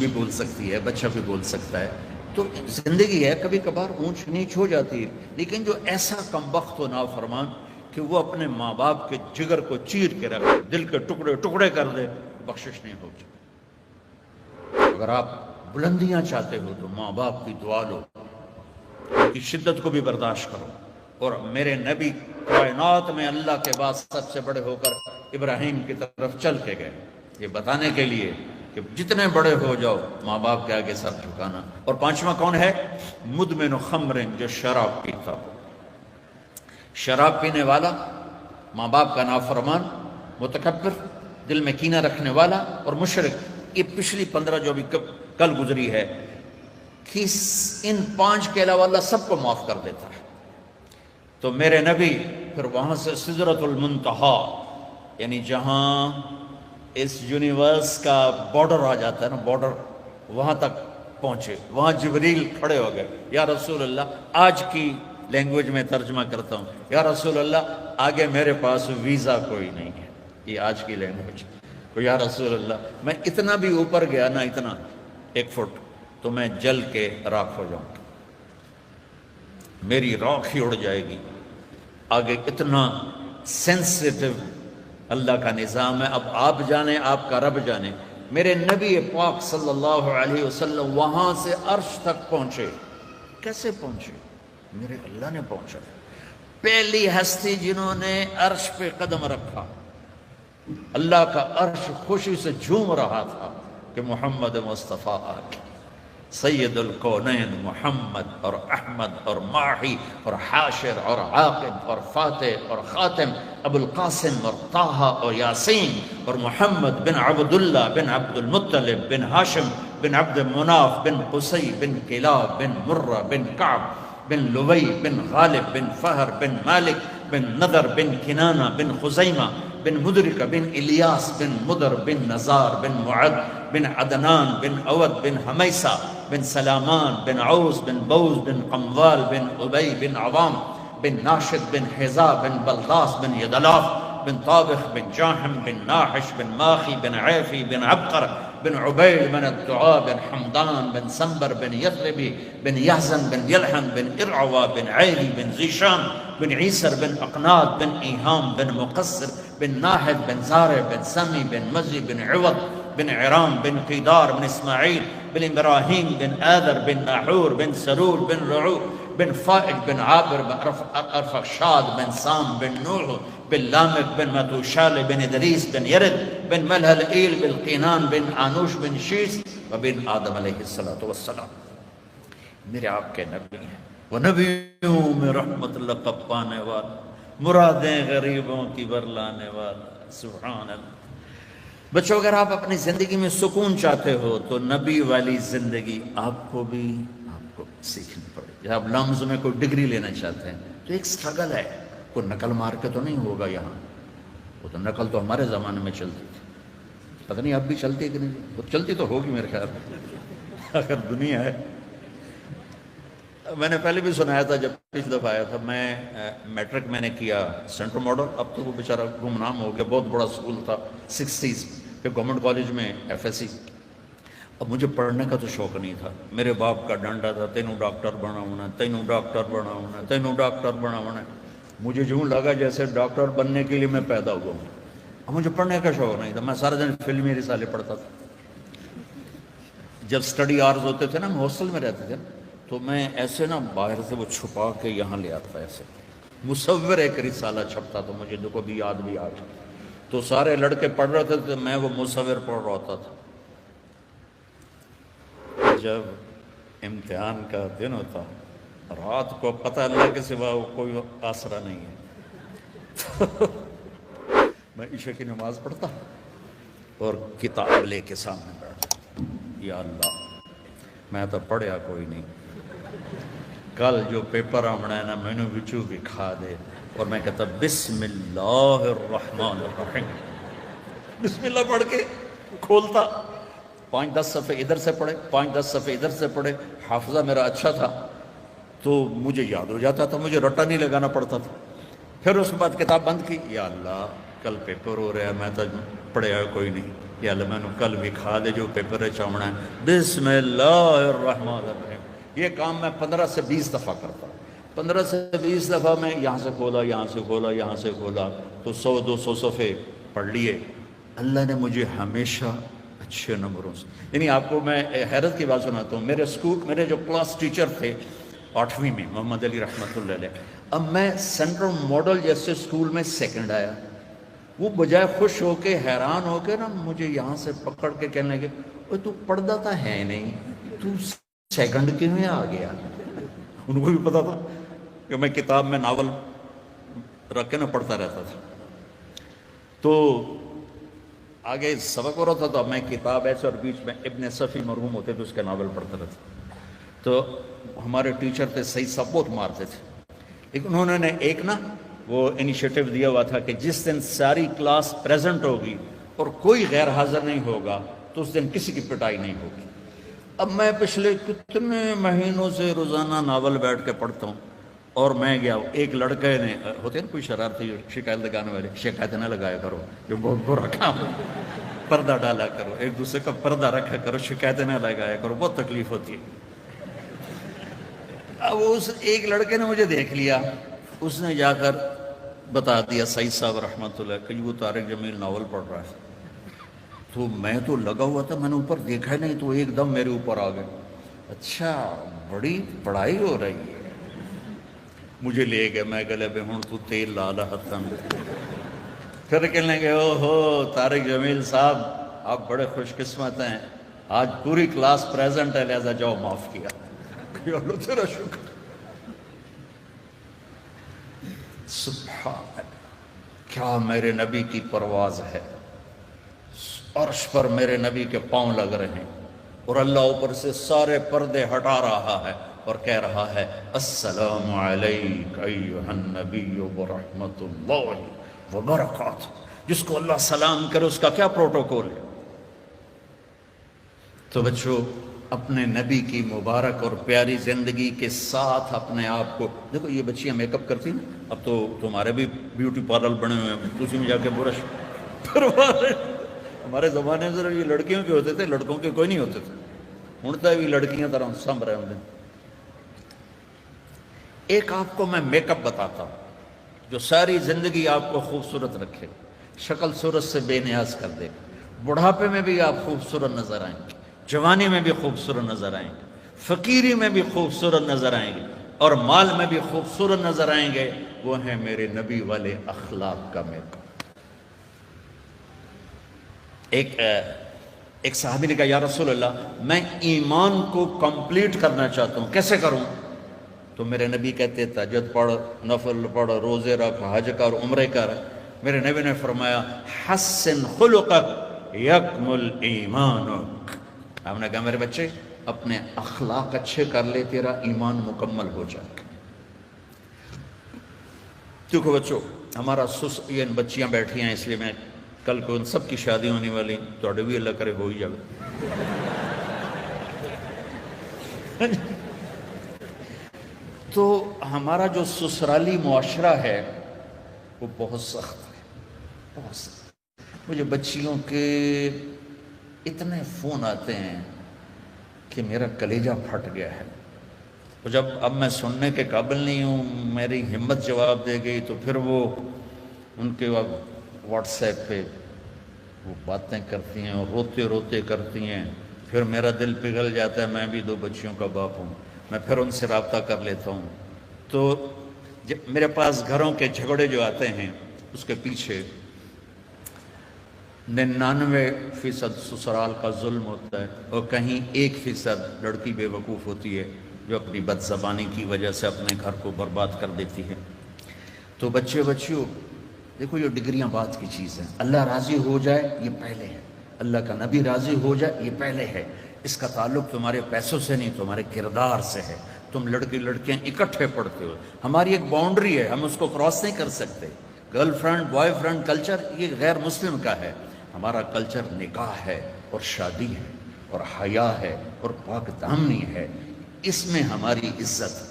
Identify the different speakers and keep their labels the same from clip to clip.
Speaker 1: بھی بول سکتی ہے، بچہ بھی بول سکتا ہے. تو زندگی ہے، کبھی کبھار اونچ نیچ ہو جاتی ہے. لیکن جو ایسا کمبخت و نافرمان کہ وہ اپنے ماں باپ کے جگر کو چیر کے رکھے، دل کے ٹکڑے ٹکڑے کر دے، بخشش نہیں ہوگی. اگر آپ بلندیاں چاہتے ہو تو ماں باپ کی دعا لو، ان کی شدت کو بھی برداشت کرو. اور میرے نبی کائنات میں اللہ کے بعد سب سے بڑے ہو کر ابراہیم کی طرف چل کے گئے، یہ بتانے کے لیے کہ جتنے بڑے ہو جاؤ ماں باپ کے آگے سر جھکانا. اور پانچواں کون ہے؟ مدمن خمر، جو شراب پیتا ہو. شراب پینے والا، ماں باپ کا نافرمان، متکبر، دل میں کینہ رکھنے والا اور مشرک. یہ پچھلی 15 جو بھی کل گزری ہے کہ ان 5 کے علاوہ اللہ سب کو معاف کر دیتا ہے. تو میرے نبی پھر وہاں سے سدرۃ المنتہا، یعنی جہاں اس یونیورس کا بارڈر آ جاتا ہے نا، بارڈر، وہاں تک پہنچے. وہاں جبریل کھڑے ہو گئے، یا رسول اللہ، آج کی لینگویج میں ترجمہ کرتا ہوں، یا رسول اللہ آگے میرے پاس ویزا کوئی نہیں ہے. یہ آج کی لینگویج. تو یا رسول اللہ میں اتنا بھی اوپر گیا نا، اتنا 1 فٹ، تو میں جل کے راکھ ہو جاؤں گا، میری راکھ ہی اڑ جائے گی. آگے اتنا سینسیٹیو اللہ کا نظام ہے. اب آپ جانیں، آپ کا رب جانے. میرے نبی پاک صلی اللہ علیہ وسلم وہاں سے عرش تک پہنچے. کیسے پہنچے؟ میرے اللہ نے پہنچا. پہلی ہستی جنہوں نے عرش پہ قدم رکھا، اللہ کا عرش خوشی سے جھوم رہا تھا کہ محمد مصطفیٰ آ گئے. سید الکونین محمد اور احمد اور ماحی اور حاشر اور عاقب اور فاتح اور خاتم، ابو القاسم اور طٰہٰ اور یاسین اور محمد بن عبداللہ بن عبد المطلب بن ہاشم بن عبد مناف بن قصی بن کلاب بن مرہ بن کعب بن لوی بن غالب بن فہر بن مالک بن نضر بن کنانہ بن خزیمہ بن مدرکہ بن الیاس بن مدر بن نزار بن معد بن عدنان بن اود بن حمیسہ بن سلامان بن عوس بن بوز بن قموال بن ابی بن عوام بن ناشد بن حذا بن بلغاس بن یدلاف بن طابخ بن جاحم بن ناحش بن ماخی بن عیفی بن عبقر بن عبیل بن الدعاء بن حمدان بن سنبر بن یثربی بن یحزن بن یلحن بن ارعوا بن عیلی بن زیشان بن عیسر بن اقناد بن ایہام بن مقصر بن ناحد بن زارع بن سمی بن مزی بن عوض بن عرام بن قیدار بن اسماعیل بن ابراہیم بن آذر بن ناحور بن سرور بن رعو بن فائج بن عابر بن ارفخشاد بن سام بن نوح بن لامک بن متوشال بن ادریس بن یرد بن ملہلئیل بن قینان بن آنوش بن شیس وبن آدم علیہ السلام. میرے آپ کے نبی ہیں، وہ نبیوں میں رحمت اللہ کا پانے والا، مرادیں غریبوں کی برلانے والا. سبحان اللہ. بچوں، اگر آپ اپنی زندگی میں سکون چاہتے ہو تو نبی والی زندگی آپ کو سیکھنی پڑے. جب آپ لمز میں کوئی ڈگری لینا چاہتے ہیں تو ایک سٹرگل ہے. کوئی نقل مار کے تو نہیں ہوگا یہاں. وہ تو نقل تو ہمارے زمانے میں چلتی تھی، پتہ نہیں اب بھی چلتی ہے کہ نہیں. وہ چلتی تو ہوگی میرے خیال میں، اگر دنیا ہے. میں نے پہلے بھی سنایا تھا جب پچھلی دفعہ آیا تھا. میں میٹرک میں نے کیا سینٹرل ماڈل، اب تو وہ بیچارہ گمنام ہو گیا. بہت بڑا اسکول تھا 60s. پھر گورنمنٹ کالج میں FSC. اب مجھے پڑھنے کا تو شوق نہیں تھا. میرے باپ کا ڈانڈا تھا، تینوں ڈاکٹر بنا ہونا، تینوں ڈاکٹر بنا ہونا، تینوں ڈاکٹر بنا ہونا. مجھے یوں لگا جیسے ڈاکٹر بننے کے لیے میں پیدا ہوا ہوں. اب مجھے پڑھنے کا شوق نہیں تھا. میں سارا دن فلمی رسالے پڑھتا تھا. جب اسٹڈی آورز ہوتے تھے نا، ہم ہاسٹل میں رہتے تھے، تو میں ایسے نا باہر سے وہ چھپا کے یہاں لے آتا. ایسے مصور ایک رسالہ چھپتا تو مجھے دیکھو بھی یاد بھی آ گیا. تو سارے لڑکے پڑھ رہے تھے تو میں وہ مصور پڑھ رہا ہوتا تھا. جب امتحان کا دن ہوتا، رات کو پتہ اللہ کے سوا کوئی آسرا نہیں ہے، میں عشاء کی نماز پڑھتا اور کتاب لے کے سامنے بیٹھتا. یا اللہ، میں تو پڑھیا کوئی نہیں، کل جو پیپر آمنا ہے نا میں نے بچو بھی کھا دے. اور میں کہتا بسم اللہ الرحمن الرحیم، بسم اللہ پڑھ کے کھولتا. 5-10 صفحے ادھر سے پڑھے، 5-10 صفحے ادھر سے پڑھے. حافظہ میرا اچھا تھا تو مجھے یاد ہو جاتا تھا، مجھے رٹا نہیں لگانا پڑتا تھا. پھر اس کے بعد کتاب بند کی. یا اللہ، کل پیپر ہو رہا ہے، میں تو پڑھیا کوئی نہیں، یا اللہ میں کل بھی کھا دے جو پیپر چاہنا ہے، بسم اللہ الرحمن الرحیم۔ یہ کام میں 15 سے 20 دفعہ کرتا ہوں، 15 سے 20 دفعہ میں یہاں سے کھولا، یہاں سے کھولا، یہاں سے کھولا، تو 100-200 صفحے پڑھ لیے۔ اللہ نے مجھے ہمیشہ اچھے نمبروں سے، یعنی آپ کو میں حیرت کی بات سناتا ہوں، میرے جو کلاس ٹیچر تھے 8ویں میں، محمد علی رحمۃ اللہ علیہ، اب میں سینٹرل ماڈل جیسے اسکول میں سیکنڈ آیا، وہ بجائے خوش ہو کے حیران ہو کے نا مجھے یہاں سے پکڑ کے کہنے لگے، اوہ تو پڑھتا تھا ہے نہیں، تو سیکنڈ کیوں میں آ گیا؟ ان کو بھی پتا تھا کہ میں کتاب میں ناول رکھ کے نہ پڑھتا رہتا تھا، تو آگے سبق ہو رہا تھا تو میں کتاب ایسے اور بیچ میں ابن صفی مرحوم ہوتے تھے اس کے ناول پڑھتا رہتا، تو ہمارے ٹیچر تھے سعید صاحب بہت مارتے تھے، لیکن انہوں نے ایک نا وہ انیشیٹو دیا ہوا تھا کہ جس دن ساری کلاس پریزنٹ ہوگی اور کوئی غیر حاضر نہیں ہوگا تو اس دن کسی کی پٹائی نہیں ہوگی۔ اب میں پچھلے کتنے مہینوں سے روزانہ ناول بیٹھ کے پڑھتا ہوں، اور میں گیا، ایک لڑکے نے، ہوتے ہیں نا کوئی شرارتی شکایت لگانے والے، شکایت نہ لگایا کرو جو بہت برا کام ہے، پردہ ڈالا کرو، ایک دوسرے کا پردہ رکھا کرو، شکایت نہ لگایا کرو، بہت تکلیف ہوتی ہے۔ اب اس ایک لڑکے نے مجھے دیکھ لیا، اس نے جا کر بتا دیا سعید صاحب رحمۃ اللہ کہ وہ طارق جمیل ناول پڑھ رہا ہے، تو میں تو لگا ہوا تھا، میں نے اوپر دیکھا نہیں، تو ایک دم میرے اوپر آ گئے، اچھا بڑی پڑھائی ہو رہی ہے، مجھے لے گئے، میں گلے بے ہوں تو تیل لالا ہتن، پھر کہنے لگے او ہو طارق جمیل صاحب آپ بڑے خوش قسمت ہیں، آج پوری کلاس پریزنٹ ہے لہذا جاؤ معاف کیا، کہ اللہ تیرا شکر۔ سبحان اللہ، کیا میرے نبی کی پرواز ہے، عرش پر میرے نبی کے پاؤں لگ رہے ہیں، اور اللہ اوپر سے سارے پردے ہٹا رہا ہے اور کہہ رہا ہے السلام علیک ایھا النبی ورحمۃ اللہ وبرکاتہ۔ جس کو اللہ سلام کرے اس کا کیا پروٹوکول ہے؟ تو بچوں اپنے نبی کی مبارک اور پیاری زندگی کے ساتھ اپنے آپ کو دیکھو، یہ بچیاں میک اپ کرتی ہیں، اب تو تمہارے بھی بیوٹی پارلر بنے ہوئے ہیں، اسی میں جا کے برش کروا رہے۔ ہمارے زمانے میں صرف یہ لڑکیوں کے ہوتے تھے، لڑکوں کے کوئی نہیں ہوتے تھے، ہوں تو بھی لڑکیاں طرح سنبھ رہے ہوں۔ ایک آپ کو میں میک اپ بتاتا ہوں جو ساری زندگی آپ کو خوبصورت رکھے، شکل صورت سے بے نیاز کر دے، بڑھاپے میں بھی آپ خوبصورت نظر آئیں گے، جوانی میں بھی خوبصورت نظر آئیں گے، فقیری میں بھی خوبصورت نظر آئیں گے، اور مال میں بھی خوبصورت نظر آئیں گے، وہ ہیں میرے نبی والے اخلاق کا میک اپ۔ ایک صحابی نے کہا یا رسول اللہ میں ایمان کو کمپلیٹ کرنا چاہتا ہوں، کیسے کروں؟ تو میرے نبی کہتے تہجد پڑھ، نفل پڑھ، روزے رکھ، حج کر، عمرے کر۔ میرے نبی نے فرمایا حسن خلقک یکمل ایمانک۔ آپ نے کہا میرے بچے اپنے اخلاق اچھے کر لے، تیرا ایمان مکمل ہو جائے گا۔ دیکھو بچوں ہمارا یہ بچیاں بیٹھی ہیں، اس لیے میں کل کو ان سب کی شادی ہونے والی، تو بھی اللہ کرے ہو ہی جائے۔ تو ہمارا جو سسرالی معاشرہ ہے وہ بہت سخت ہے، بہت سخت۔ مجھے بچیوں کے اتنے فون آتے ہیں کہ میرا کلیجہ پھٹ گیا ہے، اور جب اب میں سننے کے قابل نہیں ہوں، میری ہمت جواب دے گئی، تو پھر وہ ان کے واٹس ایپ پہ وہ باتیں کرتی ہیں اور روتے روتے کرتی ہیں، پھر میرا دل پگھل جاتا ہے، میں بھی 2 بچیوں کا باپ ہوں، میں پھر ان سے رابطہ کر لیتا ہوں۔ تو میرے پاس گھروں کے جھگڑے جو آتے ہیں اس کے پیچھے 99% سسرال کا ظلم ہوتا ہے، اور کہیں 1% لڑکی بے وقوف ہوتی ہے جو اپنی بد زبانی کی وجہ سے اپنے گھر کو برباد کر دیتی ہے۔ تو بچیوں دیکھو یہ ڈگریاں بات کی چیز ہیں، اللہ راضی ہو جائے یہ پہلے ہے، اللہ کا نبی راضی ہو جائے یہ پہلے ہے، اس کا تعلق تمہارے پیسوں سے نہیں، تمہارے کردار سے ہے۔ تم لڑکیاں اکٹھے پڑھتے ہو، ہماری ایک باؤنڈری ہے، ہم اس کو کراس نہیں کر سکتے۔ Girl friend boy friend culture یہ غیر مسلم کا ہے، ہمارا کلچر نکاح ہے اور شادی ہے اور حیا ہے اور پاک دامنی ہے، اس میں ہماری عزت۔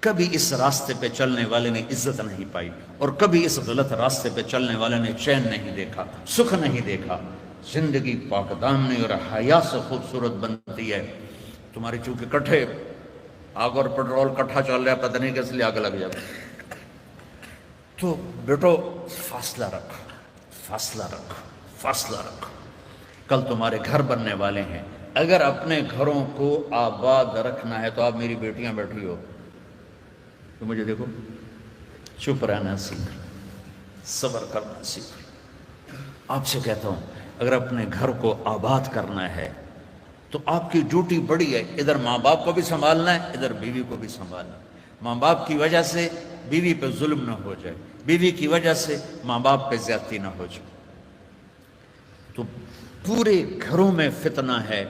Speaker 1: کبھی اس راستے پہ چلنے والے نے عزت نہیں پائی، اور کبھی اس غلط راستے پہ چلنے والے نے چین نہیں دیکھا، سکھ نہیں دیکھا۔ زندگی پاک دامنی اور حیا سے خوبصورت بنتی ہے۔ تمہاری چونکہ کٹھے آگ اور پٹرول کٹھا چل رہا ہے، پتہ نہیں کس لیے آگ لگ جائے، تو بیٹو فاصلہ رکھو، فاصلہ رکھو، فاصلہ رکھو۔ کل تمہارے گھر بننے والے ہیں، اگر اپنے گھروں کو آباد رکھنا ہے تو آپ میری بیٹیاں بیٹھی ہو تو مجھے دیکھو، چپ رہنا سیکھ، صبر کرنا سیکھ۔ آپ سے کہتا ہوں اگر اپنے گھر کو آباد کرنا ہے تو آپ کی ڈیوٹی بڑی ہے، ادھر ماں باپ کو بھی سنبھالنا ہے، ادھر بیوی کو بھی سنبھالنا ہے۔ ماں باپ کی وجہ سے بیوی پہ ظلم نہ ہو جائے، بیوی کی وجہ سے ماں باپ پہ زیادتی نہ ہو جائے۔ تو پورے گھروں میں فتنہ ہے۔